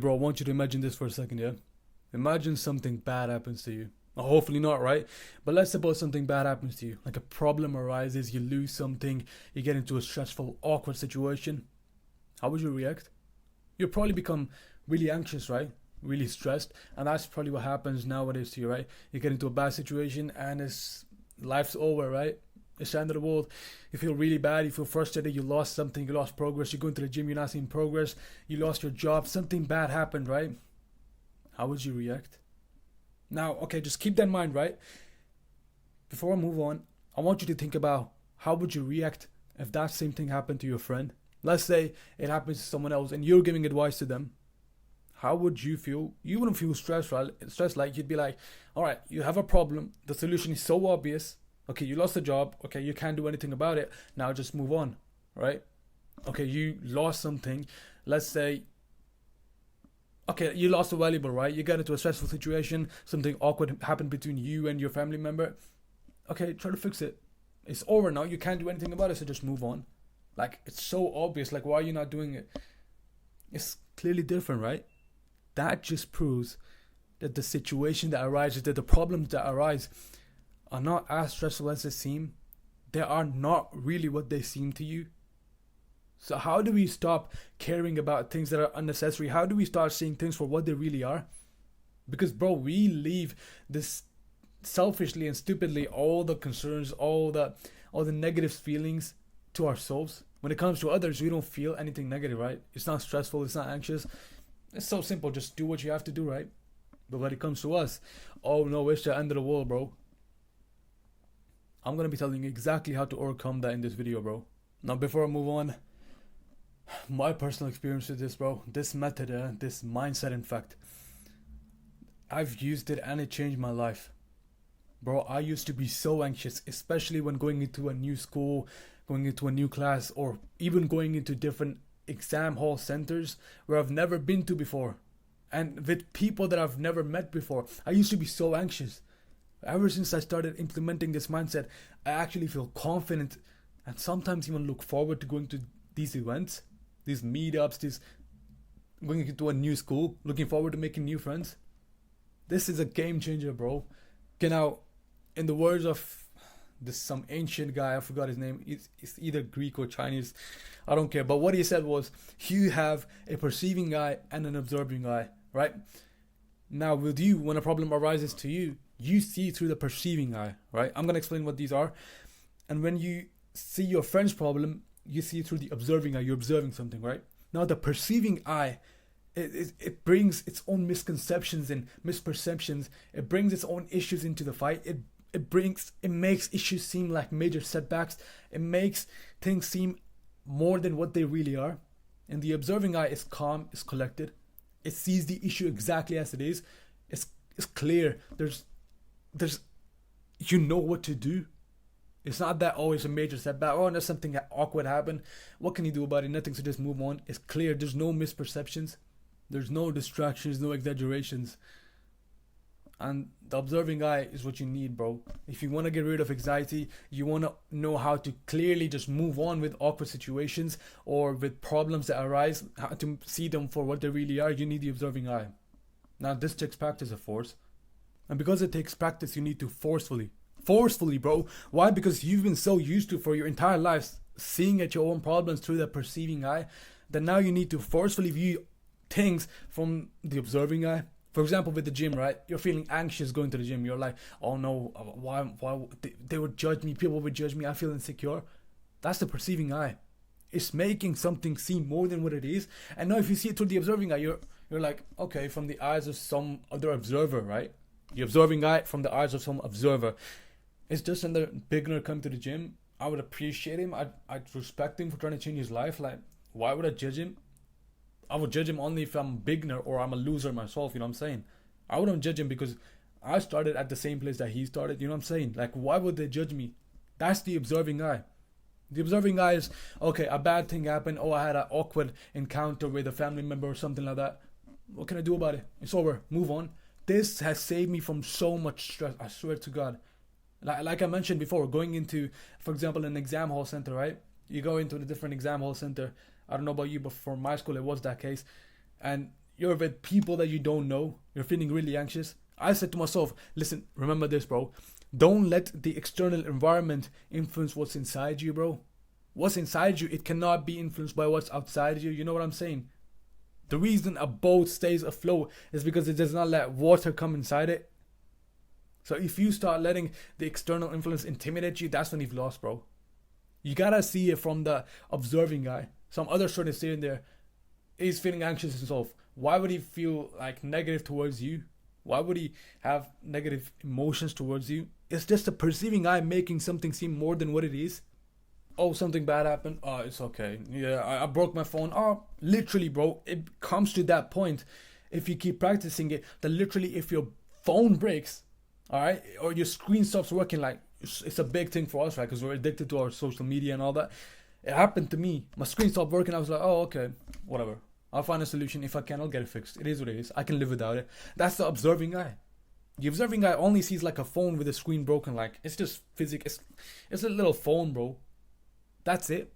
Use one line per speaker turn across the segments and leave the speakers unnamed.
bro, I want you to imagine this for a second, yeah? Imagine something bad happens to you. Hopefully not, right? But let's suppose something bad happens to you. Like a problem arises, you lose something, you get into a stressful, awkward situation. How would you react? You'll probably become really anxious, right? Really stressed. And that's probably what happens nowadays to you, right? You get into a bad situation and life's over, right? It's the end of the world. You feel really bad, you feel frustrated, you lost something, you lost progress, you go into the gym, you're not seeing progress, you lost your job, something bad happened, right? How would you react? Now, okay, just keep that in mind, right? Before I move on, I want you to think about how would you react if that same thing happened to your friend. Let's say it happens to someone else and you're giving advice to them. How would you feel? You wouldn't feel stressed, right? Stressed, like you'd be like, all right, you have a problem. The solution is so obvious. Okay, you lost a job. Okay, you can't do anything about it. Now just move on, right? Okay, you lost something. Let's say, okay, you lost a valuable, right? You got into a stressful situation. Something awkward happened between you and your family member. Okay, try to fix it. It's over now. You can't do anything about it, so just move on. Like, it's so obvious. Like, why are you not doing it? It's clearly different, right? That just proves that the situation that arises, that the problems that arise are not as stressful as they seem. They are not really what they seem to you. So how do we stop caring about things that are unnecessary? How do we start seeing things for what they really are? Because, bro, we leave this selfishly and stupidly all the concerns, all the negative feelings to ourselves. When it comes to others, we don't feel anything negative, right? It's not stressful, it's not anxious. It's so simple, just do what you have to do, right? But when it comes to us, oh no, it's the end of the world, bro. I'm going to be telling you exactly how to overcome that in this video, bro. Now, before I move on, my personal experience with this, bro, this method, this mindset, in fact, I've used it and it changed my life. Bro, I used to be so anxious, especially when going into a new school, going into a new class, or even going into different exam hall centers where I've never been to before, and with people that I've never met before. I used to be so anxious. Ever since I started implementing this mindset, I actually feel confident and sometimes even look forward to going to these events, these meetups, this going into a new school, looking forward to making new friends. This is a game changer, bro. Okay, now, in the words of some ancient guy, I forgot his name, it's either Greek or Chinese, I don't care, but what he said was, you have a perceiving eye and an observing eye, right? Now with you, when a problem arises to you, you see through the perceiving eye, right? I'm going to explain what these are. And when you see your friend's problem, you see through the observing eye. You're observing something, right? Now the perceiving eye, it brings its own misconceptions and misperceptions. It brings its own issues into the fight. It makes issues seem like major setbacks. It makes things seem more than what they really are. And the observing eye is calm, is collected. It sees the issue exactly as it is. It's clear. There's you know what to do. It's not that, oh, it's a major setback, oh, there's something awkward happened, what can you do about it? Nothing, so just move on. It's clear. There's no misperceptions, there's no distractions, no exaggerations. And the observing eye is what you need, bro. If you want to get rid of anxiety, you want to know how to clearly just move on with awkward situations or with problems that arise, how to see them for what they really are, you need the observing eye. Now this takes practice, of course. And because it takes practice, you need to forcefully, bro. Why? Because you've been so used to, for your entire life, seeing at your own problems through the perceiving eye, that now you need to forcefully view things from the observing eye. For example, with the gym, right? You're feeling anxious going to the gym. You're like, oh no, why they would judge me, people would judge me, I feel insecure. That's the perceiving eye. It's making something seem more than what it is. And now if you see it through the observing eye, you're like, okay, from the eyes of some other observer, right? The observing eye from the eyes of some observer. It's just another beginner come to the gym. I would appreciate him. I'd respect him for trying to change his life. Like, why would I judge him? I would judge him only if I'm a beginner or I'm a loser myself, you know what I'm saying? I wouldn't judge him because I started at the same place that he started, you know what I'm saying? Like, why would they judge me? That's the observing eye. The observing eye is, okay, a bad thing happened. Oh, I had an awkward encounter with a family member or something like that. What can I do about it? It's over. Move on. This has saved me from so much stress. I swear to God. Like I mentioned before, going into, for example, an exam hall center, right? You go into a different exam hall center. I don't know about you, but for my school, it was that case. And you're with people that you don't know, you're feeling really anxious. I said to myself, listen, remember this, bro. Don't let the external environment influence what's inside you, bro. What's inside you, it cannot be influenced by what's outside you. You know what I'm saying? The reason a boat stays afloat is because it does not let water come inside it. So if you start letting the external influence intimidate you, that's when you've lost, bro. You gotta see it from the observing guy. Some other sort of sitting there, he's feeling anxious himself. Why would he feel like negative towards you? Why would he have negative emotions towards you? It's just a perceiving eye making something seem more than what it is. Oh, something bad happened. Oh, it's okay. Yeah, I broke my phone. Oh, literally, bro. It comes to that point. If you keep practicing it, that literally if your phone breaks, all right, or your screen stops working, like it's a big thing for us, right? Because we're addicted to our social media and all that. It happened to me. My screen stopped working. I was like, oh, okay, whatever. I'll find a solution. If I can, I'll get it fixed. It is what it is. I can live without it. That's the observing guy. The observing guy only sees like a phone with a screen broken. Like it's just physics. It's a little phone, bro. That's it.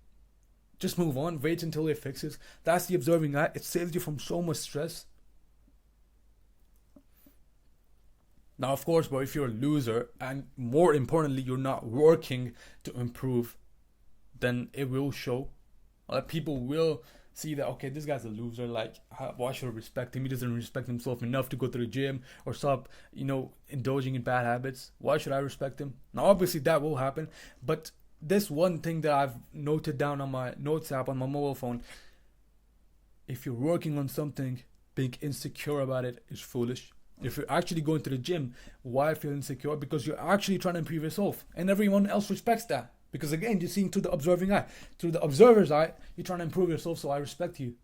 Just move on. Wait until it fixes. That's the observing guy. It saves you from so much stress. Now, of course, bro, if you're a loser and more importantly, you're not working to improve, then it will show. People will see that, okay, this guy's a loser. Like, why should I respect him? He doesn't respect himself enough to go to the gym or stop, indulging in bad habits. Why should I respect him? Now, obviously, that will happen. But this one thing that I've noted down on my notes app on my mobile phone, if you're working on something, being insecure about it is foolish. If you're actually going to the gym, why feel insecure? Because you're actually trying to improve yourself. And everyone else respects that. Because again, you're seeing through the observing eye. Through the observer's eye, you're trying to improve yourself, so I respect you.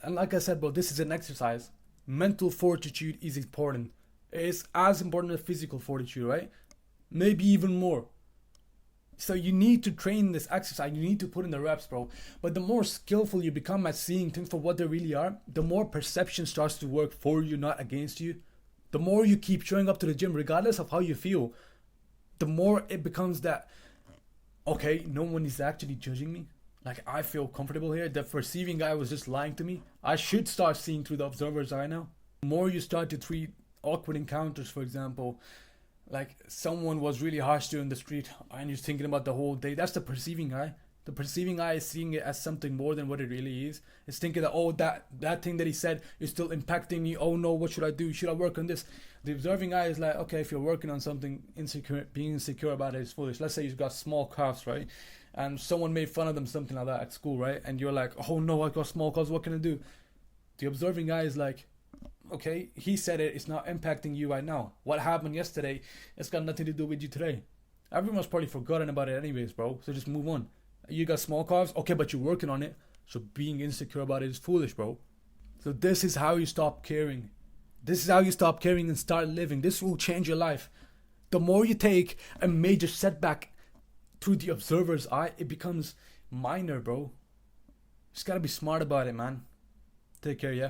And like I said, bro, this is an exercise. Mental fortitude is important. It's as important as physical fortitude, right? Maybe even more. So you need to train this exercise. You need to put in the reps, bro. But the more skillful you become at seeing things for what they really are, the more perception starts to work for you, not against you. The more you keep showing up to the gym, regardless of how you feel, the more it becomes that, okay, no one is actually judging me. Like, I feel comfortable here. The perceiving guy was just lying to me. I should start seeing through the observer's eye now. The more you start to treat awkward encounters, for example, like someone was really harsh to you in the street and you're thinking about the whole day, that's the perceiving eye. The perceiving eye is seeing it as something more than what it really is. It's thinking that, oh, that thing that he said is still impacting me. Oh no, what should I do? Should I work on this? The observing eye is like, okay, if you're working on something, being insecure about it is foolish. Let's say you've got small calves, right? And someone made fun of them, something like that at school, right? And you're like, oh no, I got small calves, what can I do? The observing eye is like, okay, he said it, it's not impacting you right now. What happened yesterday, it's got nothing to do with you today. Everyone's probably forgotten about it anyways, bro. So just move on. You got small calves, okay, but you're working on it. So being insecure about it is foolish, bro. So this is how you stop caring. This is how you stop caring and start living. This will change your life. The more you take a major setback through the observer's eye, it becomes minor, bro. Just gotta be smart about it, man. Take care, yeah.